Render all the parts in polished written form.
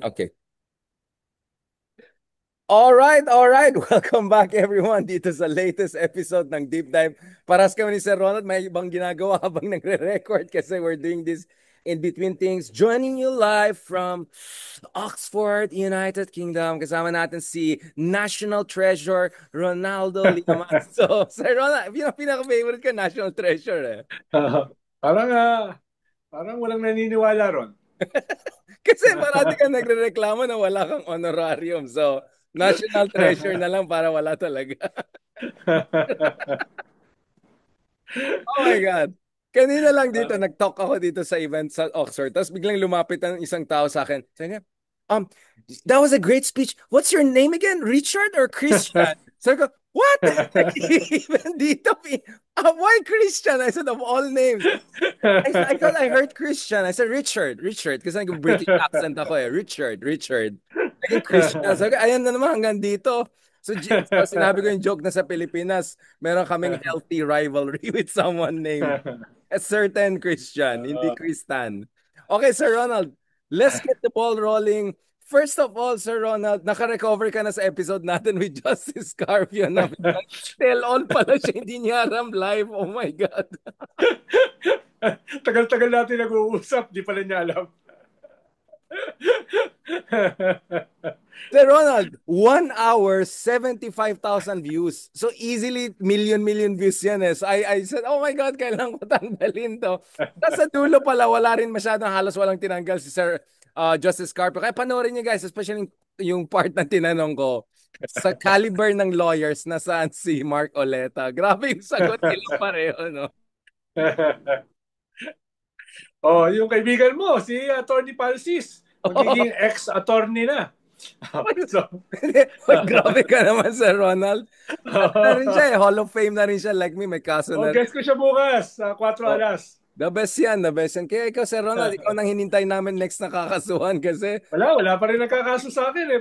Okay. All right. Welcome back everyone dito sa latest episode ng Deep Dive. Paras kami ni Sir Ronald, may ibang ginagawa habang nagre-record kasi we're doing this in between things. Joining you live from Oxford, United Kingdom. Kasama natin si National Treasure Ronaldo Liaman. So, Sir Ronald, pinaka-favorite ka, National Treasure eh. Parang, parang walang naniniwala ron. Kasi parati ka nagre-reklamo na wala kang honorarium. So, National Treasure na lang para wala talaga. Oh my God. Kanina lang dito, nag-talk ako dito sa event sa Oxford. Tapos biglang lumapit ang isang tao sa akin. Sabi niya, um, that was a great speech. What's your name again? Richard or Christian? Sabi ko, what? Even dito, why Christian? I said, of all names. I thought I heard Christian. I said, Richard. Kasi nag-British accent ako eh. Richard. Naging Christian. Sabi ko, ayan na naman hanggang dito. So sinabi ko yung joke na sa Pilipinas, meron kaming healthy rivalry with someone named a certain Christian, hindi Christian. Okay, Sir Ronald, let's get the ball rolling. First of all, Sir Ronald, naka-recover ka na sa episode natin with Justice Scarpio na tell all pala siya, hindi niya aram live. Oh my God. Tagal-tagal natin nag-uusap, di pala niya alam. Sir Ronald, 1 hour, 75,000 views. So easily million views yan eh. So I said, oh my God, kailangan ko tanggalin to. Tapos sa dulo pala, wala rin masyadong halos walang tinanggal si Sir Justice Carpio. Kaya panoorin niyo guys, especially yung part na tinanong ko. Sa caliber ng lawyers, nasaan si Mark Oleta? Grabe yung sagot nila pareho, no? Oh, yung kaibigan mo, si Attorney Palsis, magiging ex-attorney na. So, Uy, grabe ka naman, Sir Ronald. Ano na rin siya eh, Hall of Fame na rin siya. Like me, may kaso oh, na rin. guess ko siya bukas sa 4 Oh, alas. the best yan, the best yan. Kaya ikaw, Sir Ronald, ikaw nang hinintay namin next na kakasuhan kasi Wala pa rin nagkakaso sa akin eh.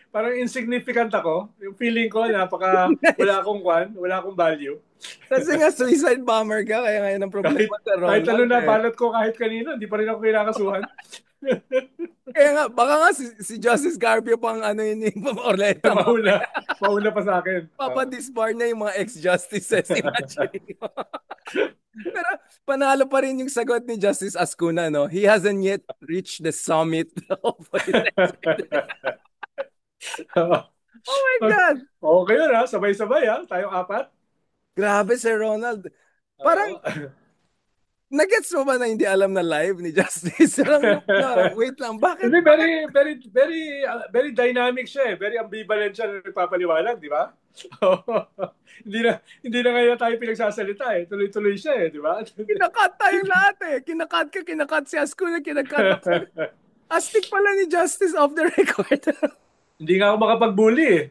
Parang insignificant ako. Yung feeling ko, wala nice. akong wala akong value. Kasi nga, suicide bomber ka, kaya ngayon ang Kahit, problema, Sir kahit ano Ronald na, eh. balot ko kahit kanino, hindi pa rin ako kinakasuhan. Kaya nga, baka nga si Justice Garpio pang ano yun yung Orleta mauna, mamaya. mauna pa sa akin. Papadisbar na yung mga ex-justices. Imagine mo. Pero panalo pa rin yung sagot ni Justice Ascuna, no? He hasn't yet reached the summit of his Oh my God! Okay yun ha, sabay-sabay ha, tayong apat. Grabe, Sir Ronald. Parang, Oo. nagets mo ba na hindi alam na live ni Justice? Parang, wait lang, bakit? Hindi, very dynamic siya eh. Very ambivalent siya na nagpapaliwanag, di ba? Hindi na ngayon tayo pinagsasalita eh. Tuloy-tuloy siya eh, di ba? Kinakat tayong lahat eh. Kinakat si Ascuna, kinakat ako. Astig pala ni Justice off the record. Hindi nga ako makapag-bully eh.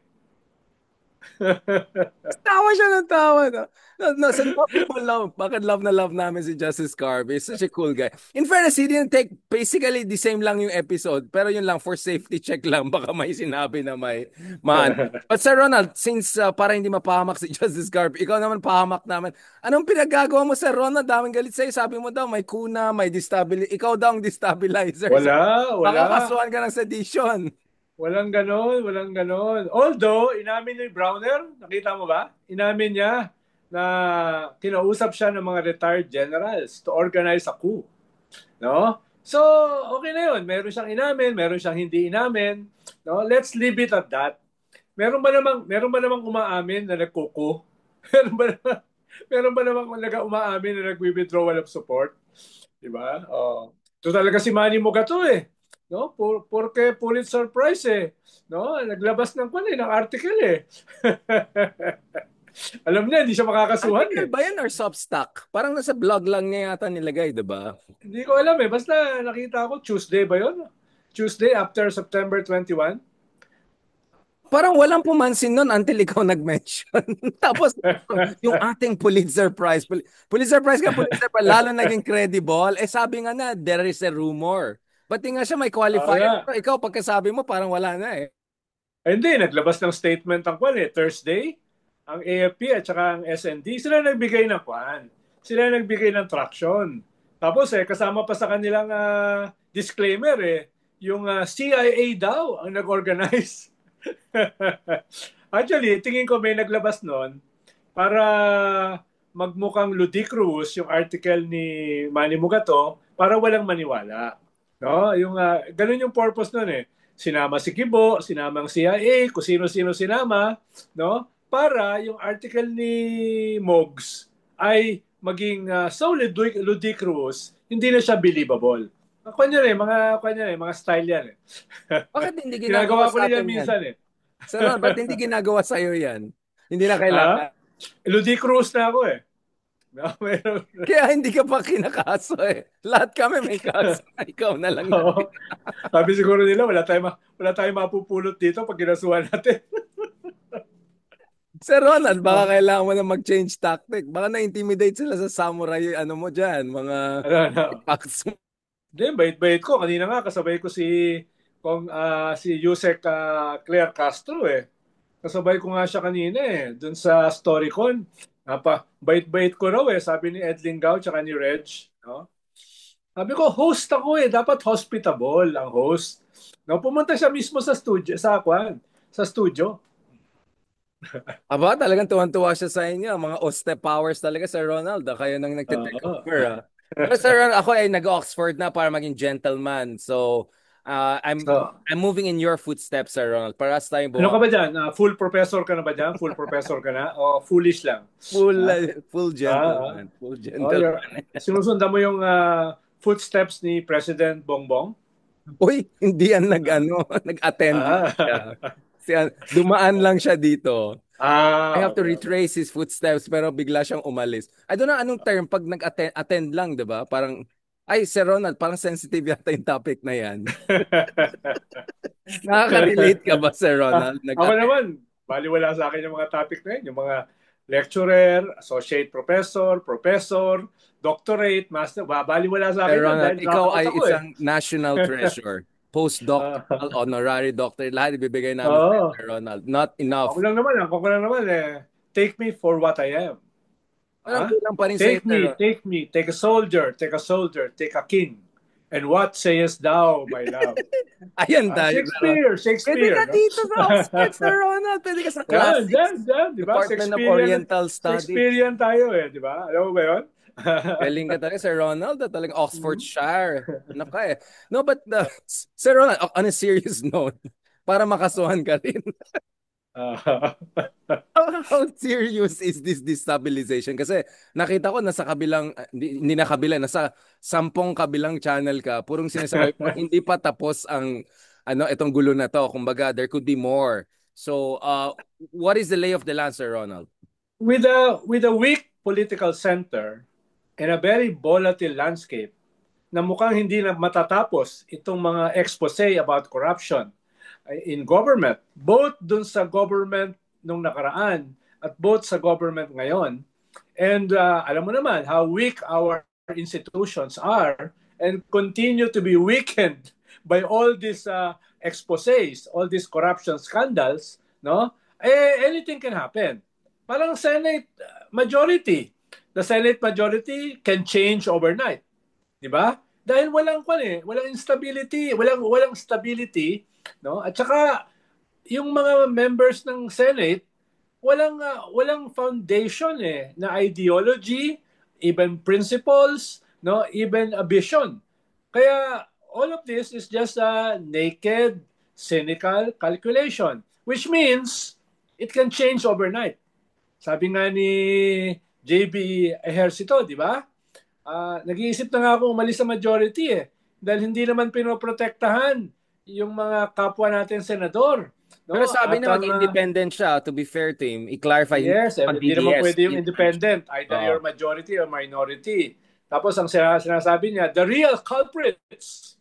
Tawa siya ng tawa. No? No, so what people love, bakit love na love namin si Justice Carby. He's such a cool guy. In fairness, he didn't take basically the same lang yung episode, pero yun lang for safety check lang. Baka may sinabi na may maan. But Sir Ronald, since para hindi mapahamak si Justice Carby, ikaw naman pahamak naman. Anong pinagagawa mo, Sir Ronald? Daming galit sa'yo. Sabi mo daw, may kuna, may destabilizer. Ikaw daw ang destabilizer. So, baka Wala. kasuhan ka ng sedition. Walang ganon. Although, inamin ni Browner, nakita mo ba? Inamin niya na kinausap siya ng mga retired generals to organize a coup. No? So, okay na yun. Meron siyang inamin, meron siyang hindi inamin. No? Let's leave it at that. Meron ba namang umaamin na nagkuku? Meron ba namang, meron ba namang umaamin na nag-withdrawal of support? Di ba? Oh. Ito talaga si Manny Mogato eh. No? Porque Pulitzer Prize eh. No? Naglabas ng article eh. Alam niya, hindi siya makakasuhan Article eh. ba yan or Substack? Parang nasa blog lang niya yata nilagay, di ba? Hindi ko alam eh. Basta nakita ko Tuesday ba yun? Tuesday after September 21. Parang walang pumansin nun until ikaw nag-mention. Tapos, yung ating Pulitzer Prize. Pulitzer Prize, lalo naging credible. Eh sabi nga na, there is a rumor. Pati nga siya may qualifier. Nga. Pero ikaw, pagkasabi mo, parang wala na eh. Hindi, naglabas ng statement ang kwan eh. Thursday, ang AFP at saka ang SND, sila nagbigay ng kwan. Sila nagbigay ng traction. Tapos kasama pa sa kanilang disclaimer eh, yung CIA daw ang nag-organize. Actually, tingin ko may naglabas noon para magmukhang ludicrous yung article ni Manny Mugato para walang maniwala. No? Yung ganun yung purpose noon eh. Sinama si Kibo, sinama ang CIA, kung sino-sino sinama, no? Para yung article ni Mogs ay maging so ludicrous, hindi na siya believable. Mga style yan eh. Bakit hindi ginagawa Ginagawa ko sa rin atin yan yan? minsan eh. Sir Ron, ba't hindi ginagawa sa'yo yan? Hindi na Ha? kailangan. Ludicrous na ako eh. No, meron. Kaya hindi ka pa kinakaso eh. Lahat kami may kaso. Ikaw na lang natin. Oo. Sabi siguro nila, wala tayong mapupulot dito pag kinasuhan natin. Sir Ronald, baka kailangan mo na mag-change tactic. Baka na-intimidate sila sa samurai, ano mo dyan, mga Ano. packs mo. Then, bait-bait ko. Kanina nga, kasabay ko si Yusek Claire Castro eh. Kasabay ko nga siya kanina eh, dun sa StoryCon. Bait-bait ko raw eh, sabi ni Edling Gao tsaka ni Reg. No? Sabi ko, host ako eh, dapat hospitable ang host. No, pumunta siya mismo sa studio. Aba, talagang tuwan-tuwa siya sa inyo. Mga Oste powers talaga, Sir Ronald. Kayo nang nagtitake Oo. over. Pero Sir Ronald, ako ay nag-Oxford na para maging gentleman. So, uh, I'm So, I'm moving in your footsteps, Sir Ronald. Paras tayong ano ka bumak ba dyan? Full professor ka na ba dyan? Full professor ka na? O foolish lang? full, Ha? full Ah, ah. gentleman. Full Oh, gentleman. sinusundan mo yung footsteps ni President Bongbong? Uy, hindi yan nag-attend. Ah, Yeah. Dumaan lang siya dito. I have to okay, okay. retrace his footsteps pero bigla siyang umalis. I don't know anong term pag nag-attend lang, 'di ba? Parang ay, Sir Ronald, parang sensitive yata yung topic na yan. Nakaka-relate ka ba, Sir Ronald? Ako Nag-attend. naman, baliwala sa akin yung mga topic na yun. Yung mga lecturer, associate professor, professor, doctorate, master, baliwala sa Sir akin yun Ronald, dahil ikaw dropout ay ako eh. isang national treasure. Postdoctoral, honorary doctor, lahat ibibigay namin sa Oo. Sir Ronald. Not enough. Ako lang naman eh. Take me for what I am. Walang Huh? kulang pa rin sa iyo, Sir Ronald. Take a soldier, take a king. And what sayest thou, my love? Ayan tayo, Sir Ronald. Pwede ka Shakespeare, no? dito sa Oxford, Sir Ronald. Pwede ka sa Yan, classics. di ba? Department of Oriental Studies. Shakespearean tayo eh, di ba? Alam mo ba yun? Galing ka talaga, Sir Ronald. Talagang Oxfordshire. Ano ka eh. No, but Sir Ronald, on a serious note, para makasuhan ka rin. Ah, How serious is this destabilization? Kasi nakita ko nasa kabilang, hindi na kabila, nasa 10 kabilang channel ka. Purong sinasabi mo, hindi pa tapos ang itong gulo na to. Kumbaga, there could be more. So, what is the lay of the land, Sir Ronald? with a weak political center and a very volatile landscape na mukhang hindi na matatapos itong mga expose about corruption in government, both dun sa government nung nakaraan at both sa government ngayon. And alam mo naman how weak our institutions are and continue to be weakened by all these exposés, all these corruption scandals, no? Anything can happen. Parang Senate majority. The Senate majority can change overnight. Di ba? Dahil walang instability, walang stability, no? At saka yung mga members ng Senate walang foundation na ideology, even principles, no, even a vision. Kaya all of this is just a naked cynical calculation, which means it can change overnight. Sabi nga ni JB Ejercito, di ba? Nag-iisip na nga ako umalis sa majority dahil hindi naman pinoprotektahan yung mga kapwa natin senador. Pero No? sabi At na ang mag-independent siya, to be fair to him, i-clarify, hindi yes, naman hindi naman DDS. pwede yung independent. Either Oo. you're majority or minority. Tapos ang sinasabi niya, the real culprits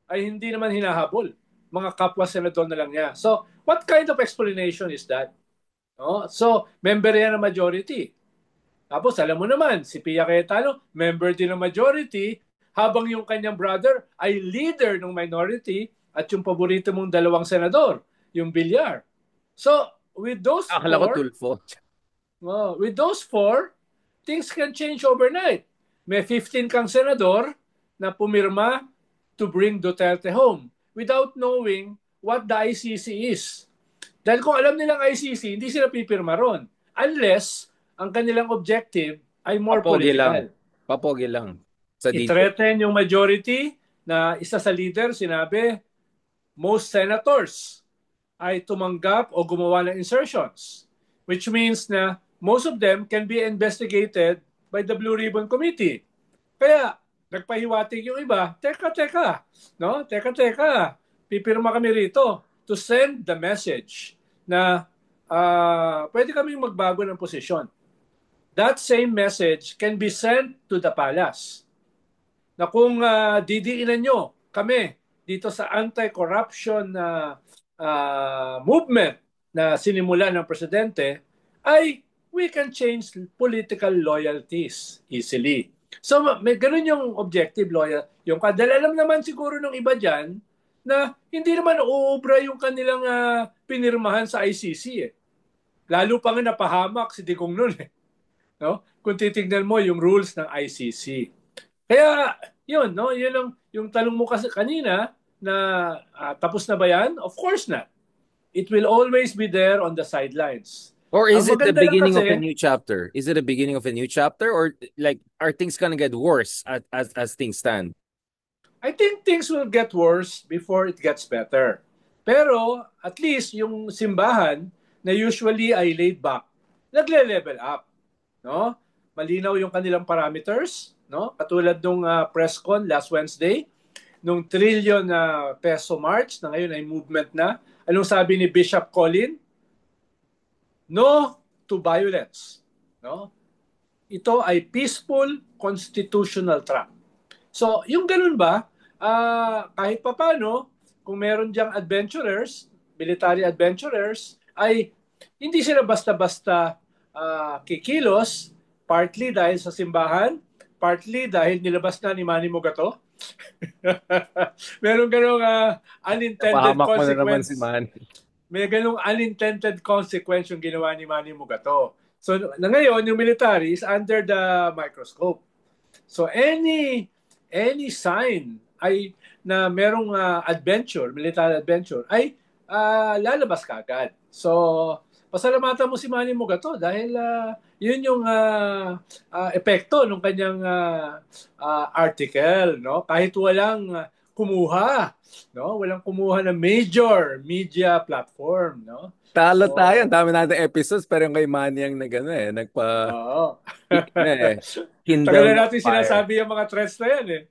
ay hindi naman hinahabol. Mga kapwa senador na lang niya. So, what kind of explanation is that? No? So, member yan ng majority. Tapos, alam mo naman, si Pia Cayetano, member din ng majority, habang yung kanyang brother ay leader ng minority at yung paborito mong dalawang senador, yung Villar. So, Akala ko Tulfo. with those four, things can change overnight. May 15 kang senador na pumirma to bring Duterte home. without knowing what the ICC is. Dahil kung alam nilang ICC, hindi sila pipirma ron. Unless ang kanilang objective ay more Papogi lang. political. Papogi lang sa detail. I-threaten yung majority na isa sa leader, sinabi, most senators ay tumanggap o gumawa ng insertions. Which means na most of them can be investigated by the Blue Ribbon Committee. Kaya, nagpahiwatig yung iba, teka, no? Teka, pipirma kami rito to send the message na pwede kami magbago ng posisyon. That same message can be sent to the palace na kung didiinan nyo kami dito sa anti-corruption movement na sinimula ng presidente, ay we can change political loyalties easily. So may ganun yung objective loyal. Yung kadal alam naman siguro ng iba dyan na hindi naman uubra yung kanilang pinirmahan sa ICC eh. Lalo pa nga napahamak si Digong nun eh. No? Kung titignan mo yung rules ng ICC. Kaya yun, no? Yun ang yung tanong mo kasi kanina na tapos na ba yan? Of course not. It will always be there on the sidelines. Or is Ang it the maganda lang beginning of kasi, a new chapter? Is it a beginning of a new chapter, or like are things gonna get worse as things stand? I think things will get worse before it gets better. Pero at least yung simbahan na usually ay laid back, nagle-level up, no? Malinaw yung kanilang parameters, no? Katulad nung press con last Wednesday, nung trillion na peso march na ngayon ay movement na. Anong sabi ni Bishop Colin? No to violence, no? Ito ay peaceful constitutional track. So, yung ganun ba, kahit papano, kung meron diyang adventurers, military adventurers, ay hindi sila basta-basta kikilos, partly dahil sa simbahan, partly dahil nilabas na ni Manny Mogato. Meron ganong unintended Pahamak mo na naman si consequence. Manny. May ganong unintended consequence yung ginawa ni Manny Mogato. So, na ngayon, yung military is under the microscope. So, any sign ay na merong adventure, military adventure, ay lalabas kaagad. So, pasalamatan mo si Manny Mogato dahil yun yung epekto ng kanyang article, no? Kahit walang kumuha, no? Walang kumuha ng major media platform, no? Talo So, tayo. Ang dami natin episodes, pero yung kay Manny ang nagpa oo. Tagal kindle na ng natin fire. sinasabi yung mga threats na yan eh.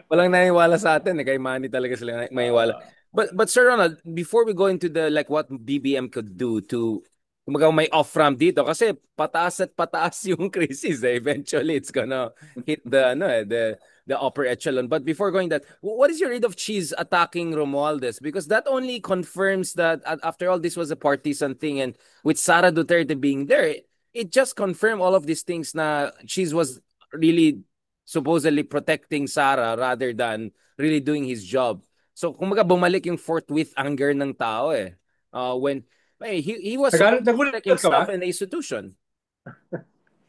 Walang naniwala sa atin. Kay Manny talaga sila maniwala. Uh, But Sir Ronald, before we go into the like what BBM could do to kumaga may off-ramp dito kasi pataas at pataas yung crisis eh. Eventually it's gonna hit the upper echelon. But before going that, what is your read of Cheese attacking Romualdez? Because that only confirms that after all this was a partisan thing, and with Sara Duterte being there, it just confirmed all of these things na Cheese was really supposedly protecting Sara rather than really doing his job. So kumbaga bumalik yung forthwith anger ng tao eh. When he was supposed to Nagulat protect ka ba? himself and the institution.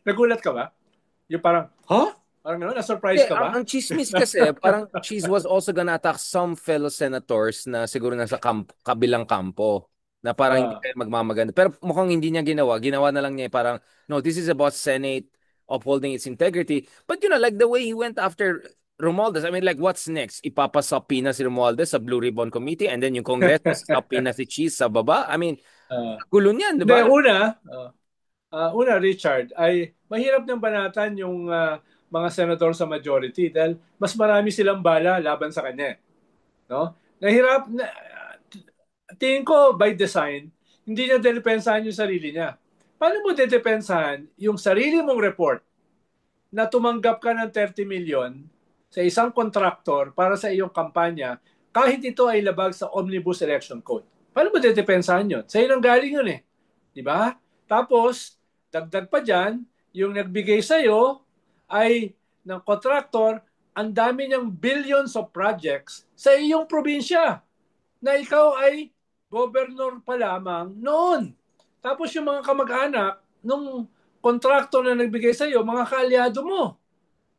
Nagulat ka ba? Yung parang, huh? Parang gano'n, na-surprise Yeah, ka ba? ang chismis kasi, parang Cheese was also gonna attack some fellow senators na siguro nasa kabilang kampo na parang hindi Ah, kayo magmamaganda. Pero mukhang hindi niya ginawa. Ginawa na lang niya parang, no, this is about Senate upholding its integrity. But like the way he went after Romualdez, I mean, like, what's next? Ipapasapina si Romualdez sa Blue Ribbon Committee and then yung Kongreso, sasapina si Cheese sa baba? I mean, ah. gulo niyan, di Hindi, ba? una, Richard, ay mahirap ng banatan yung mga senador sa majority dahil mas marami silang bala laban sa kanya. No? Tingin ko by design, hindi niya dedepensahan yung sarili niya. Paano mo dedepensahan yung sarili mong report na tumanggap ka ng 30 million sa isang kontraktor para sa iyong kampanya kahit ito ay labag sa Omnibus Election Code? Paano mo dedepensahan yun? Sa nang galing yun eh. Di ba? Tapos, dagdag pa dyan, yung nagbigay sa'yo ay ng kontraktor, ang dami niyang billions of projects sa iyong probinsya na ikaw ay governor pa lamang noon. Tapos yung mga kamag-anak nung kontraktor na nagbigay sa iyo, mga kaalyado mo.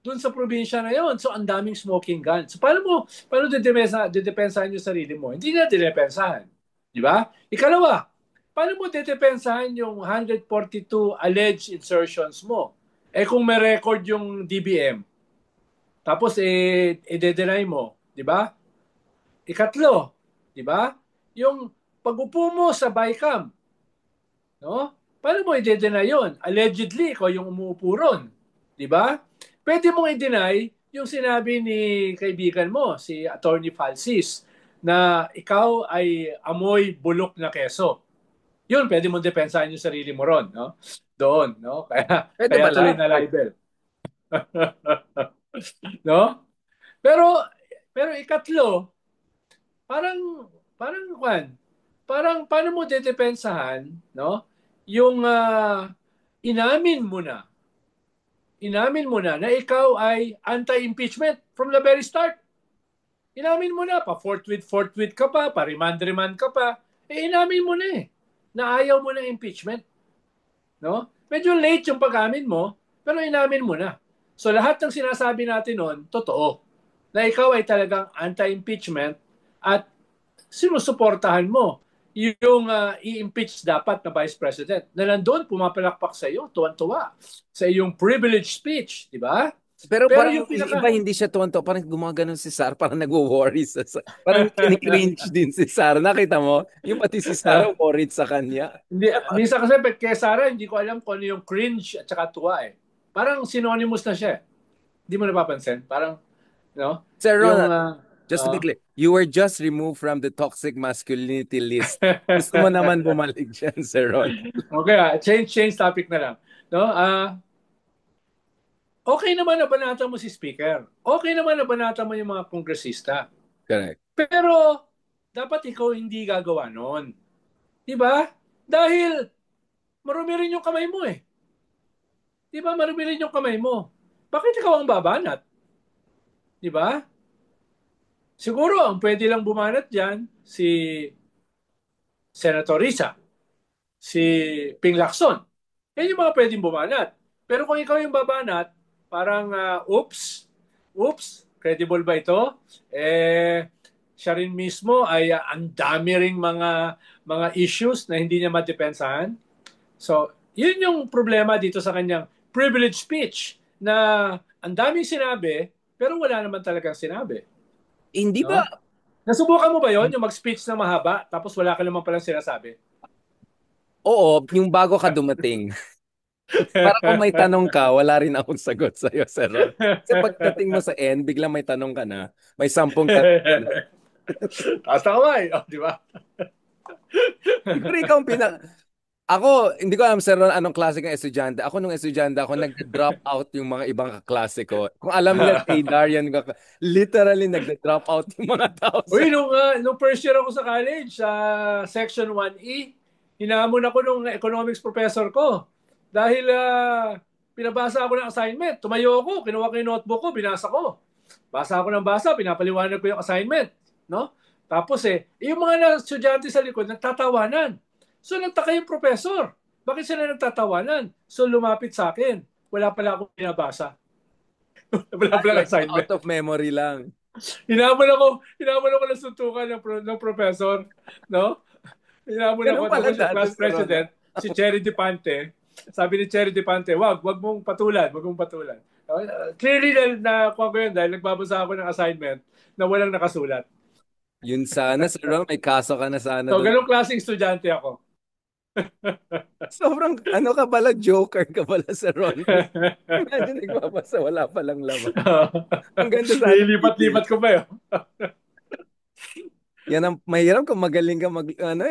dun sa probinsya na yon. So, ang daming smoking gun. So, paano didepensahan yung sarili mo? Hindi na didepensahan. Di ba? Ikalawa, paano mo didepensahan yung 142 alleged insertions mo? Eh, kung may record yung DBM, tapos i-deny mo, di ba? Ikatlo, di ba? Yung pag-upo mo sa BICAM, no? Paano mo i-deny yun? Allegedly, ikaw yung umuupo ron. Di ba? Pwede mong i-deny yung sinabi ni kaibigan mo, si Attorney Falsis, na ikaw ay amoy bulok na keso. Yun, pwede mong depensahan yung sarili mo ron, no? Doon, no? Kaya, Pwede kaya ba tuloy lahat? na libel. No? Pero, pero ikatlo, parang, parang paano mo dedepensahan, no? Yung inamin mo na, na ikaw ay anti-impeachment from the very start. Inamin mo na, forthwith ka pa remand ka pa. Inamin mo na na ayaw mo ng impeachment. No? Medyo late yung pag-amin mo, pero inamin mo na. So lahat ng sinasabi natin noon, totoo. Na ikaw ay talagang anti-impeachment at sinusuportahan mo yung i-impeach dapat na Vice President. Na nandun, pumapalakpak sa iyo, tuwan-tuwa. Sa iyong privilege speech, di ba? Pero Pero parang yung yung iba pinaka... hindi siya tuwan-tuwa. Parang gumagano si Sarah. Parang nagwo-worry parang kinikringe din si Sarah. Nakita mo? Yung pati si Sarah worried sa kanya. Hindi, minsan kasi kay Sarah, hindi ko alam kung ano yung cringe at saka tuwa eh. Parang synonymous na siya. Hindi mo napapansin? Parang, no? Sir Yung, Ronald, just to be clear, you were just removed from the toxic masculinity list. Gusto mo naman bumalik dyan, Sir Ron. okay, change topic na lang. No? Okay naman na banata mo si speaker. Okay naman na banata mo yung mga kongresista. Correct. Pero dapat ikaw hindi gagawa noon. 'Di ba? Dahil marumi rin yung kamay mo eh. 'Di ba? Marumi rin yung kamay mo. Bakit ikaw ang babanat? 'Di ba? Siguro ang pwede lang bumanat diyan si Senator Risa, si Ping Lacson. Yan yung mga pwedeng bumanat. Pero kung ikaw yung babanat, parang oops, credible ba ito? Siya rin mismo ay ang dami ring mga issues na hindi niya madepensahan. So, yun yung problema dito sa kanyang privilege speech na ang daming sinabi pero wala naman talagang sinabi. Hindi ba? No? Nasubukan mo ba yon yung mag-speech na mahaba tapos wala ka naman palang sinasabi? Oo, yung bago ka dumating. Para kung may tanong ka, wala rin akong sagot sa'yo, Sir Ron. Kasi pagdating mo sa end, biglang may tanong ka na. May 10 tanong ka na. Tatawa eh. Oh, di ba? Siguro ikaw ang Ako, hindi ko alam, Sir Ron, anong klase kang estudyante. Ako, nung estudyante ako, nag-drop out yung mga ibang kaklase ko. Kung alam nila, kay Darian, literally, nag-drop out yung mga tao sa... Uy, nung first year ako sa college, sa Section 1E, hinamon ako nung economics professor ko. Dahil pinabasa ako ng assignment. Tumayo ako, kinuha ko yung notebook ko, binasa ko. Basa ako ng basa, pinapaliwanag ko yung assignment. No? Tapos yung mga estudyante sa likod, nagtatawanan. So nagtaka yung professor. Bakit sila nagtatawanan? So lumapit sa akin. Wala pala akong binabasa. Wala pala Out assignment. of memory lang. Hinamon ako ng suntukan ng professor, no? Hinamon ako, Ganun pala tapos yung dati, class Sir Ron. president, si Cherry Depante, sabi ni Cherry Depante, wag mong patulan, wag mong patulan. Clearly na ko yun dahil nagbabasa ako ng assignment na walang nakasulat. Yun sana, Sir Ron, may kaso ka na sana So, doon. ganong klaseng estudyante ako. Sobrang, ano ka pala, joker ka pala, Sir Ron. Imagine, nagbabasa, wala palang laman. Ang ganda sana. Nilipat-lipat ko pa yun. Yan ang mahirap kung magaling ka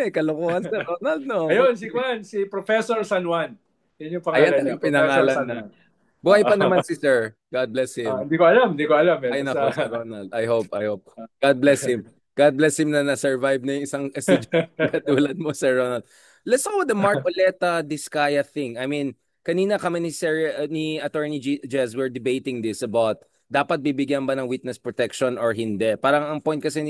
kalokohan, Sir Ronald, no? Ayun, si Professor San Juan. Yun yung Ayan pangalan niya, talaga Professor pinangalan San na. Juan. Buhay pa naman si Sir. God bless him. Hindi ko alam eh. Ay Basta, nako, Sir Ronald. I hope. God bless him. God bless him na na-survive na yung isang estudyante katulad mo, Sir Ronald. Let's talk about the Mark Oleta Diskaya thing. I mean, kanina kami ni Attorney Jez, we're debating this about dapat bibigyan ba ng witness protection or hindi. Parang ang point kasi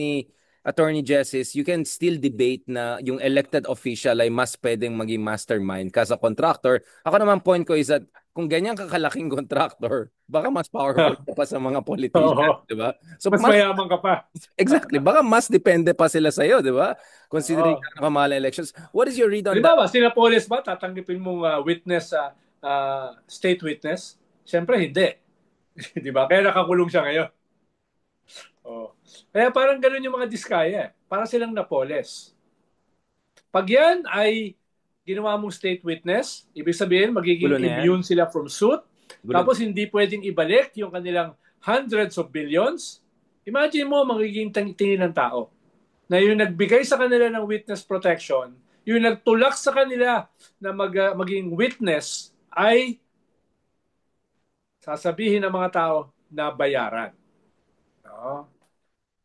Attorney Justice, you can still debate na yung elected official ay mas pwedeng maging mastermind kasa contractor. Ako naman point ko is that kung ganyan kakalaking contractor, baka mas powerful ka pa sa mga politicians, Oo. di ba? So Mas mas mayaman ka pa. exactly, baka mas depende pa sila sa iyo, di ba? Considering Oo. kamala elections. What is your read on that? Halimbawa, sina Polis ba, tatanggapin mong witness sa state witness? Siyempre, hindi. Di ba? Kaya nakakulong siya ngayon. Oh. Kaya parang ganun yung mga diskaya. Para silang Napoles. Pag yan ay ginawa mong state witness, ibig sabihin magiging Gulo na yan. immune sila from suit, Gulo. tapos hindi pwedeng ibalik yung kanilang hundreds of billions. Imagine mo, magiging tingin ng tao na yung nagbigay sa kanila ng witness protection, yung nagtulak sa kanila na maging witness ay sasabihin ng mga tao na bayaran. No?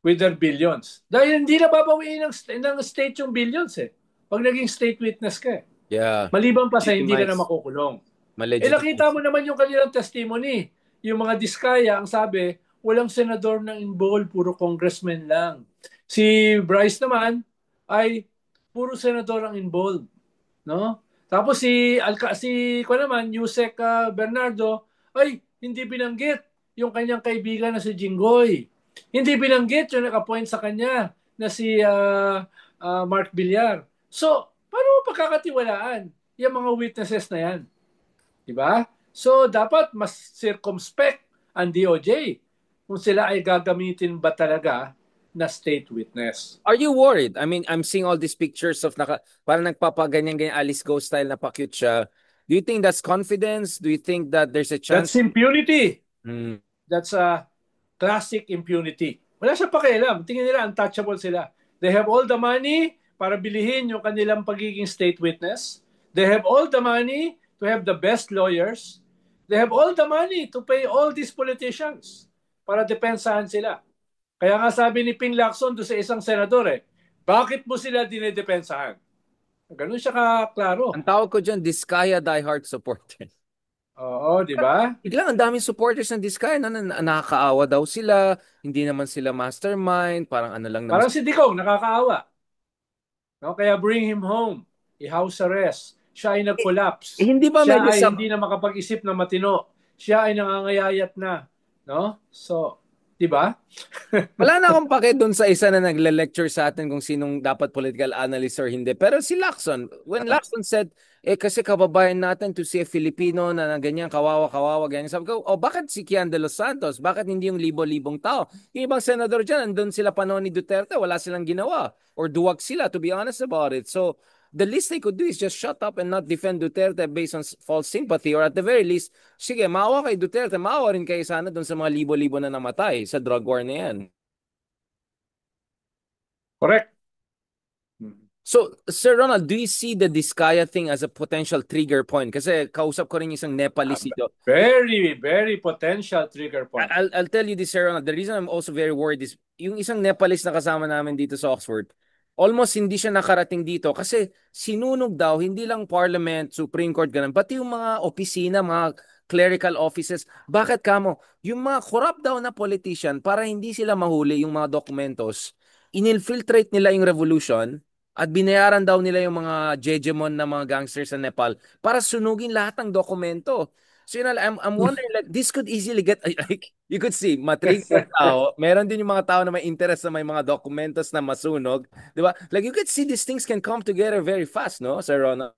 With their billions. Dahil hindi na babawiin ng state yung billions eh. Pag naging state witness ka eh. Yeah. Maliban pa sa hindi ka na Legitimize. makukulong. Eh nakita Malegitimize. mo naman yung kanilang testimony. Yung mga diskaya, ang sabi, walang senador na involved, puro congressman lang. Si Bryce naman ay puro senador ang involved, no? Tapos si ko naman, Yusek Bernardo ay hindi binanggit yung kanyang kaibigan na si Jinggoy. Hindi binanggit yung nag-appoint sa kanya na si Mark Villar. So, paano mo pagkakatiwalaan yung mga witnesses na yan? Diba? So, dapat mas circumspect ang DOJ kung sila ay gagamitin ba talaga na state witness. Are you worried? I mean, I'm seeing all these pictures of parang nagpapaganyan-ganyan Alice Go style na pa-cute siya. Do you think that's confidence? Do you think that there's a chance? That's impunity. Hmm. That's a classic impunity. Wala siya pakialam. Tingin nila untouchable sila. They have all the money para bilihin yung kanilang pagiging state witness. They have all the money to have the best lawyers. They have all the money to pay all these politicians para depensahan sila. Kaya nga sabi ni Ping Lacson doon sa isang senador bakit mo sila dinedepensahan? Ganun siya ka-klaro. Ang tawag ko dyan, Diskaya diehard supporter. Oo, di ba? Biglang ang daming supporters ng Diskaya na nakakaawa daw sila, hindi naman sila mastermind, parang ano lang naman. Parang si Digong, nakakaawa. No? Kaya bring him home. I-house arrest. Siya ay nag-collapse. Hindi ba Siya medyo ay hindi na makapag-isip na matino. Siya ay nangangayayat na. No? So, di ba? Wala na akong pake doon sa isa na nagle-lecture sa atin kung sinong dapat political analyst or hindi. Pero si Lacson, when Lacson said, kasi kababayan natin to see a Filipino na ganyan, kawawa, ganyan. Sabi ko, bakit si Kian de los Santos? Bakit hindi yung libo-libong tao? Yung ibang senador dyan, andun sila panahon ni Duterte, wala silang ginawa. Or duwag sila, to be honest about it. So, the least they could do is just shut up and not defend Duterte based on false sympathy, or at the very least, sige, maawa kay Duterte, maawa rin kayo sana doon sa mga libo-libo na namatay sa drug war na yan. Correct. So, Sir Ronald, do you see the Diskaya thing as a potential trigger point? Kasi kausap ko rin isang Nepalese dito. Very, very potential trigger point. I'll tell you this, Sir Ronald. The reason I'm also very worried is yung isang Nepalese na kasama namin dito sa Oxford, almost hindi siya nakarating dito kasi sinunog daw, hindi lang Parliament, Supreme Court, ganun, pati yung mga opisina, mga clerical offices. Bakit kamo? Yung mga corrupt daw na politician, para hindi sila mahuli yung mga dokumentos, inilfiltrate nila yung revolution at binayaran daw nila yung mga hegemon na mga gangsters sa Nepal para sunugin lahat ng dokumento. So, I'm wondering, like, this could easily get, like, you could see, matrig yung tao. Meron din yung mga tao na may interest na may mga documentos na masunog. Di ba? Like, you could see these things can come together very fast, no, Sir Ronald?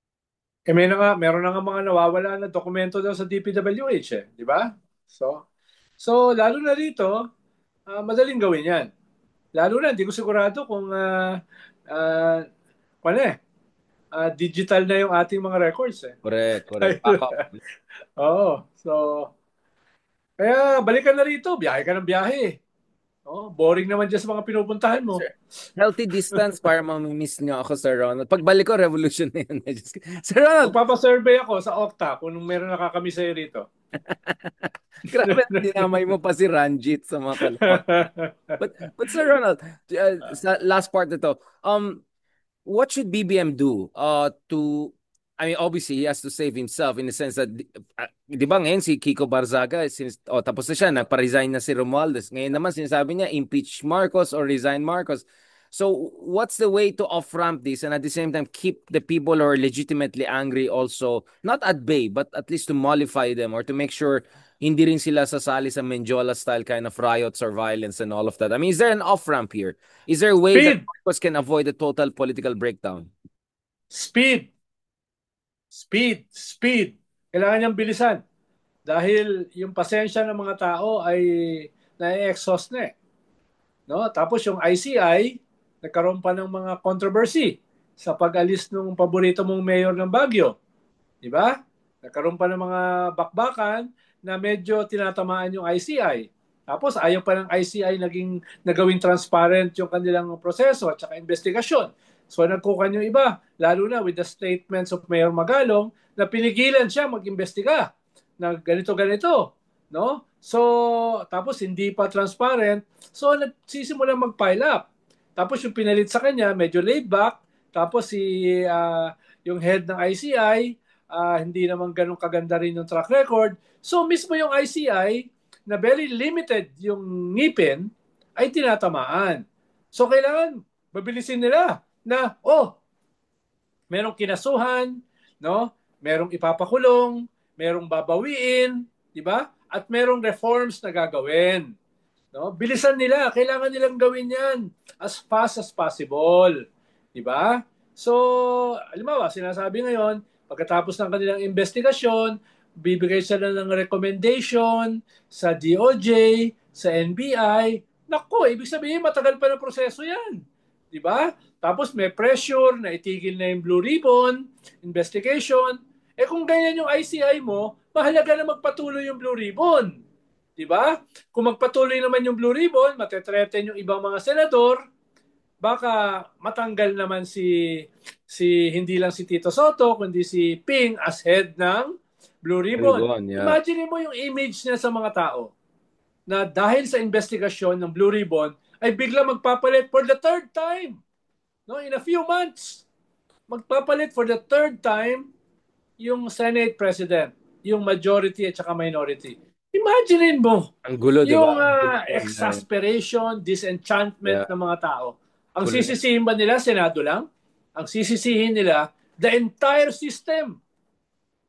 Meron na nga mga nawawala na dokumento daw sa DPWH di ba? So lalo na dito, madaling gawin 'yan. Lalo na hindi ko sigurado kung digital na yung ating mga records Correct. Oo. So kaya balikan na rito, biyahe ka ng biyahe. Oh, boring naman dyan sa mga pinupuntahan mo. Sir, healthy distance para mamimiss niyo ako, Sir Ronald. Pagbalik ko, revolution na yun. Sir Ronald! Magpapasurvey ako sa Okta kung meron nakakamiss sa'yo rito. Grabe, dinamay mo pa si Ranjit sa mga kalapag. But Sir Ronald, sa last part nito, what should BBM do I mean, obviously, he has to save himself in the sense that, di ba ngayon si Kiko Barzaga, tapos na siya, nagpa-resign na si Romualdez. Ngayon naman, sinasabi niya, impeach Marcos or resign Marcos. So what's the way to off-ramp this and at the same time keep the people who are legitimately angry also not at bay but at least to mollify them or to make sure hindi rin sila sasali sa Menjola style kind of riots or violence and all of that? I mean, is there an off-ramp here? Is there a way that Speed! Marcos can avoid a total political breakdown? Speed! Speed! Kailangan niyang bilisan. Dahil yung pasensya ng mga tao ay na-exhaust na eh. No? Tapos yung ICI, nagkaroon pa ng mga controversy sa pag-alis ng paborito mong mayor ng Baguio. Di ba? Nagkaroon pa ng mga bakbakan na medyo tinatamaan yung ICI. Tapos ayaw pa ng ICI nagawing transparent yung kanilang proseso at saka investigasyon. So nagkukan yung iba, lalo na with the statements of Mayor Magalong na pinigilan siya mag-imbestiga na ganito-ganito. No? So, tapos hindi pa transparent. So, nagsisimula mag-pile up. Tapos yung pinalit sa kanya, medyo laid back. Tapos yung head ng ICI, hindi naman ganun kaganda rin yung track record. So, mismo yung ICI, na very limited yung ngipin, ay tinatamaan. So, kailangan mabilisin nila na, merong kinasuhan, no? Merong ipapakulong, merong babawiin, di ba? At merong reforms na gagawin. No? Bilisan nila, kailangan nilang gawin 'yan as fast as possible. Di ba? So, halimbawa, sinasabi ngayon, pagkatapos ng kanilang investigasyon, bibigay sila ng recommendation sa DOJ, sa NBI. Naku, ibig sabihin matagal pa na proseso 'yan. Di ba? Tapos may pressure na itigil na yung Blue Ribbon investigation. Eh kung ganyan yung ICI mo, mahalaga na magpatuloy yung Blue Ribbon. Di ba? Kung magpatuloy naman yung Blue Ribbon, matetreten yung ibang mga senador, baka matanggal naman si hindi lang si Tito Soto, kundi si Ping as head ng Blue Ribbon. Yeah. Imagine mo yung image niya sa mga tao na dahil sa investigasyon ng Blue Ribbon, ay bigla magpapalit for the third time. No, in a few months, magpapalit for the third time yung Senate President, yung majority at saka minority. Imagine mo Ang gulo, di yung ba? exasperation, disenchantment ng mga tao. Ang Gulo. sisisihin ba nila, Senado lang? Ang sisisihin nila, the entire system.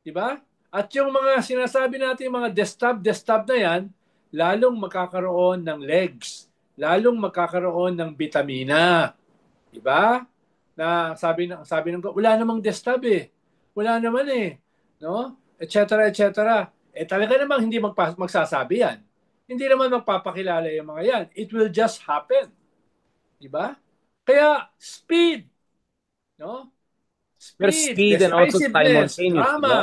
Di ba? At yung mga sinasabi natin, mga destab na yan, lalong magkakaroon ng legs, lalong magkakaroon ng bitamina. Di ba? Na sabi ng wala namang destab eh. Wala naman eh. No? Et cetera, et cetera. Eh talaga namang hindi magsasabi yan. Hindi naman magpapakilala yung mga yan. It will just happen. Di ba? Kaya speed. No? Pero Speed, speed and also decisiveness, simultaneous, di ba? drama.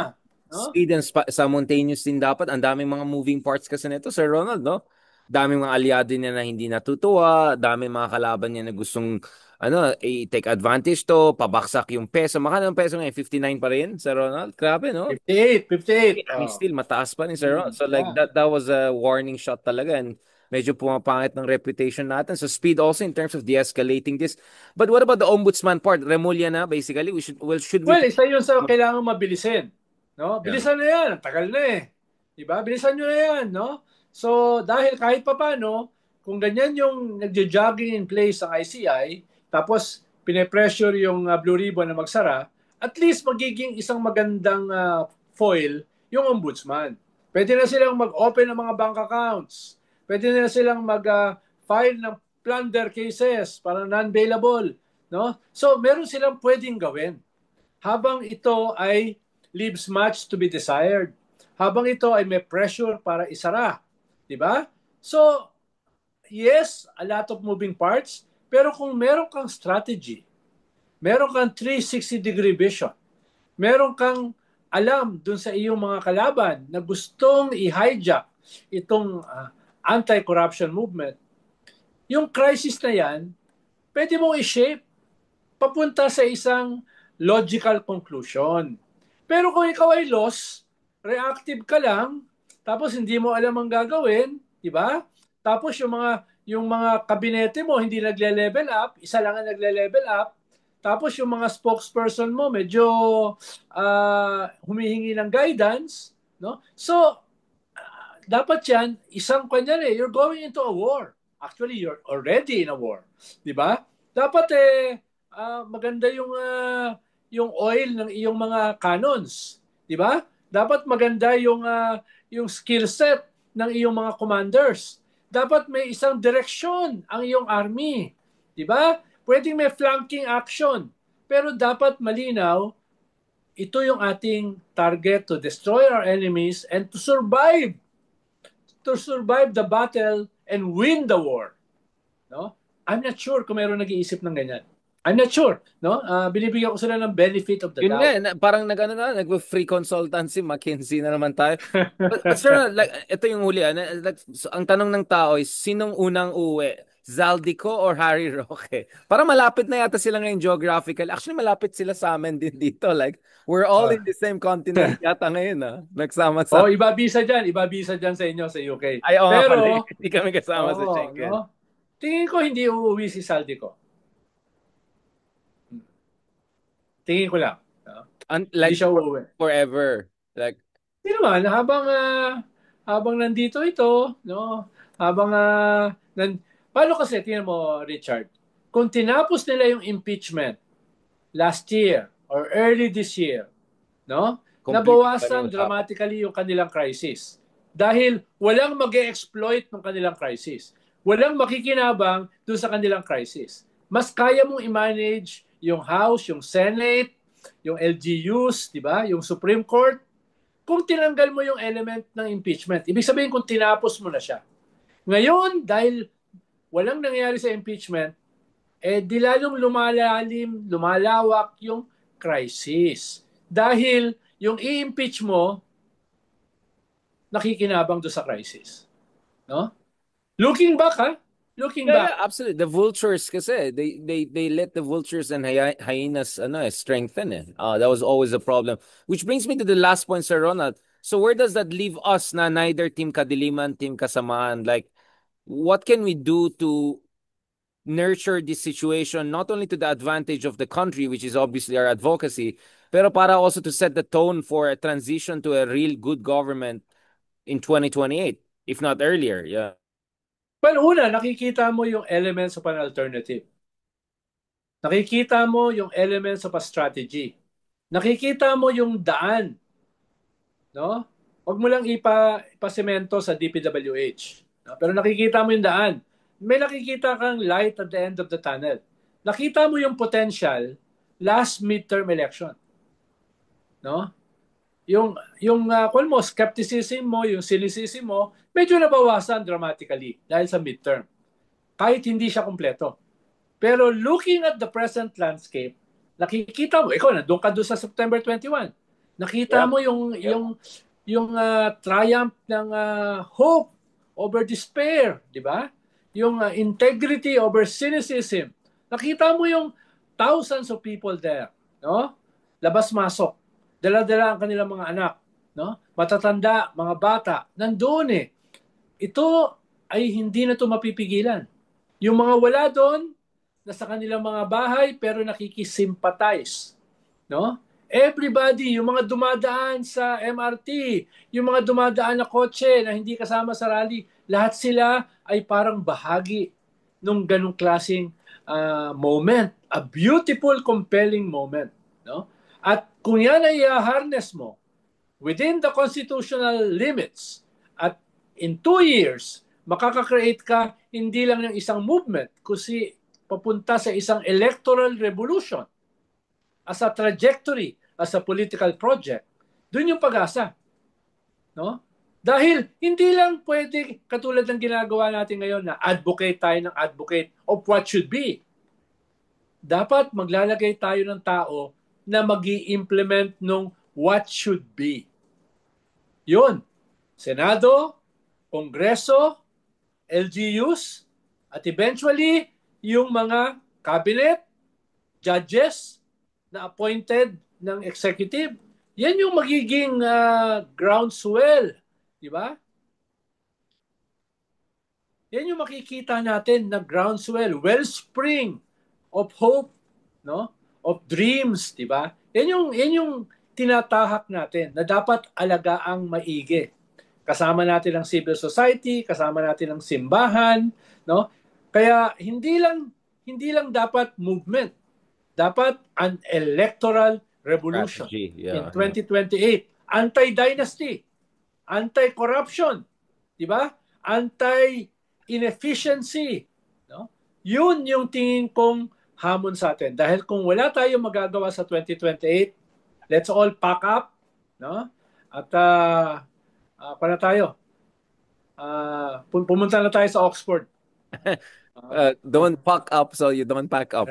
No? Speed and simultaneous din dapat. Ang daming mga moving parts kasi nito, Sir Ronald, no? Daming mga aliado niya na hindi natutuwa, daming mga kalaban niya na gustong i-take advantage to, pabaksak yung peso. Makano yung peso ngayon? 59 pa rin, Sir Ronald? Grabe, no? 58. I mean, still, mataas pa rin, Sir Ronald. So, like, Yeah. that was a warning shot talaga. And medyo pumapangit ng reputation natin. So, speed also in terms of de-escalating this. But what about the ombudsman part? Remulla na, basically. Should we... Well, isa yun sa kailangan mabilisin. No? Yeah. Bilisan na yan. Ang tagal na eh. Diba? Bilisan nyo na yan. No? So, dahil kahit pa paano, kung ganyan yung nagja-jogging in place ang ICI, tapos pine-pressure yung Blue Ribbon na magsara, at least magiging isang magandang foil yung ombudsman. Pwede na silang mag-open ng mga bank accounts. Pwede na silang mag-file ng plunder cases para non-bailable. No? So, meron silang pwedeng gawin. Habang ito ay leaves much to be desired. Habang ito ay may pressure para isara. Diba? So, yes, a lot of moving parts, pero kung meron kang strategy, meron kang 360-degree vision, meron kang alam dun sa iyong mga kalaban na gustong i-hijack itong anti-corruption movement, yung crisis na yan, pwede mong i-shape papunta sa isang logical conclusion. Pero kung ikaw ay lost, reactive ka lang, tapos hindi mo alam ang gagawin, di ba? Tapos yung mga kabinete mo hindi nagle-level up, isa lang ang nagle-level up. Tapos yung mga spokesperson mo medyo humihingi ng guidance, no? So dapat yan isang kanya you're going into a war. Actually, you're already in a war, di ba? Dapat maganda yung oil ng iyong mga cannons, 'di ba? Dapat maganda yung skill set ng iyong mga commanders. Dapat may isang direksyon ang iyong army, 'di ba? Pwedeng may flanking action, pero dapat malinaw ito yung ating target to destroy our enemies and to survive the battle and win the war, no? I'm not sure kung mayroong nag-iisip ng ganyan. I'm not sure, no? Binibigyan ko sila ng benefit of the Yun nga, doubt. parang nag-ano na, nag-free consultancy, McKinsey na naman tayo. But sir, like, ito yung huli. Like, so, ang tanong ng tao is, sinong unang uwi? Zaldico or Harry Roque? Para malapit na yata sila ngayon geographical. Actually, malapit sila sa amin din dito. Like, we're all Uh, in the same continent yata ngayon, ha? Nagsama-sama. ibabisa dyan sa inyo sa UK. Ay, oo nga pala. Pero, Hindi kami kasama sa oo, Schengen. no? Tingin ko hindi uuwi si Saldico. Tingin ko lang. No? Hindi Like, siya uuwi. forever. Like, Hindi naman, habang nandito ito, no? Habang, paano kasi, tingnan mo, Richard, kung tinapos nila yung impeachment last year or early this year, no? complete pa rin Nabawasan usapan. dramatically yung kanilang crisis. Dahil walang mag-exploit ng kanilang crisis. Walang makikinabang doon sa kanilang crisis. Mas kaya mong i-manage yung House, yung Senate, yung LGUs, di ba? Yung Supreme Court, kung tinanggal mo yung element ng impeachment. Ibig sabihin kung tinapos mo na siya. Ngayon, dahil walang nangyari sa impeachment, di lalong lumalawak yung crisis. Dahil yung i-impeach mo, nakikinabang doon sa crisis. No? Looking back, ha? Looking Yeah, yeah, back. absolutely. The vultures kasi they let the vultures and hyenas strengthen it. That was always a problem. Which brings me to the last point, Sir Ronald. So where does that leave us na neither Team Kadiliman, Team Kasamaan? Like, what can we do to nurture this situation not only to the advantage of the country, which is obviously our advocacy, pero para also to set the tone for a transition to a real good government in 2028, if not earlier. Yeah. Well, una, nakikita mo yung elements of an alternative. Nakikita mo yung elements of a strategy. Nakikita mo yung daan, no? Huwag mo lang ipasemento sa DPWH. No? Pero nakikita mo yung daan. May nakikita kang light at the end of the tunnel. Nakita mo yung potential last midterm election. No? Kung mo, skepticism mo, yung cynicism mo, medyo nabawasan dramatically dahil sa midterm. Kahit hindi siya kompleto. Pero looking at the present landscape, nakikita mo, ikaw nandun ka doon sa September 21. Nakita Yep. mo yung triumph ng hope over despair, di ba? Yung integrity over cynicism. Nakita mo yung thousands of people there, no? Labas-masok. Dala-dala ang kanilang mga anak, no? Matatanda, mga bata, nandoon eh. Ito ay hindi na to mapipigilan. Yung mga wala doon, nasa kanilang mga bahay pero nakikisimpatize, no? Everybody, yung mga dumadaan sa MRT, yung mga dumadaan na kotse na hindi kasama sa rally, lahat sila ay parang bahagi nung ganong klaseng moment. A beautiful, compelling moment, no? At kung yan ay harness mo within the constitutional limits at in 2 years, makaka-create ka hindi lang ng isang movement, kundi papunta sa isang electoral revolution as a trajectory, as a political project. Doon yung pag-asa. No? Dahil hindi lang pwede katulad ng ginagawa natin ngayon na advocate tayo ng advocate of what should be. Dapat maglalagay tayo ng tao na mag-i-implement ng what should be. Yun. Senado, Kongreso, LGUs, at eventually yung mga cabinet, judges na appointed ng executive. Yan yung magiging groundswell, di ba? Yan yung makikita natin na groundswell, wellspring of hope, no? Of dreams, di ba? Yan yung tinatahak natin na dapat alagaang maigi. Kasama natin ang civil society, kasama natin ang simbahan, no? Kaya hindi lang dapat movement, dapat an electoral revolution Strategy. in Yeah. 2028. Anti-dynasty, anti-corruption, di ba? Anti-inefficiency. No? Yun yung tingin kong hamon sa atin. Dahil kung wala tayong magagawa sa 2028, let's all pack up, no? At para tayo, pumunta na tayo sa Oxford. Don't pack up so you don't pack up.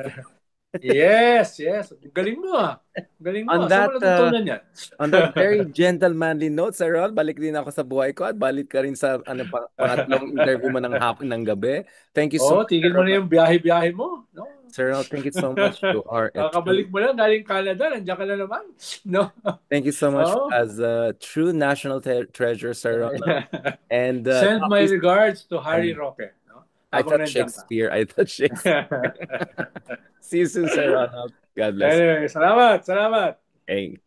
Yes, yes. Galing mo ah. Galing mo On ah. Saan mo that natutunan yan? on that very gentlemanly note, Sir Ron, balik din ako sa buhay ko at balik ka rin sa pangatlong interview mo ng hapon ng gabi. Thank you so Oo, much, Sir tigil mo na Ron. yung biyahe-biyahe mo. No? Sir Ron, thank you so much. You are a Kakabalik true mo lang galing Canada, nandiyan ka na naman. No? Thank you so much Oo. as a true national treasure, Sir Ron. And Send talk my to you regards to Harry soon. Roque. No? I Habang thought nandiyan ka. Shakespeare. I thought Shakespeare. See you soon, Sir Ronald. God bless. Anyway, salamat, salamat. Hey.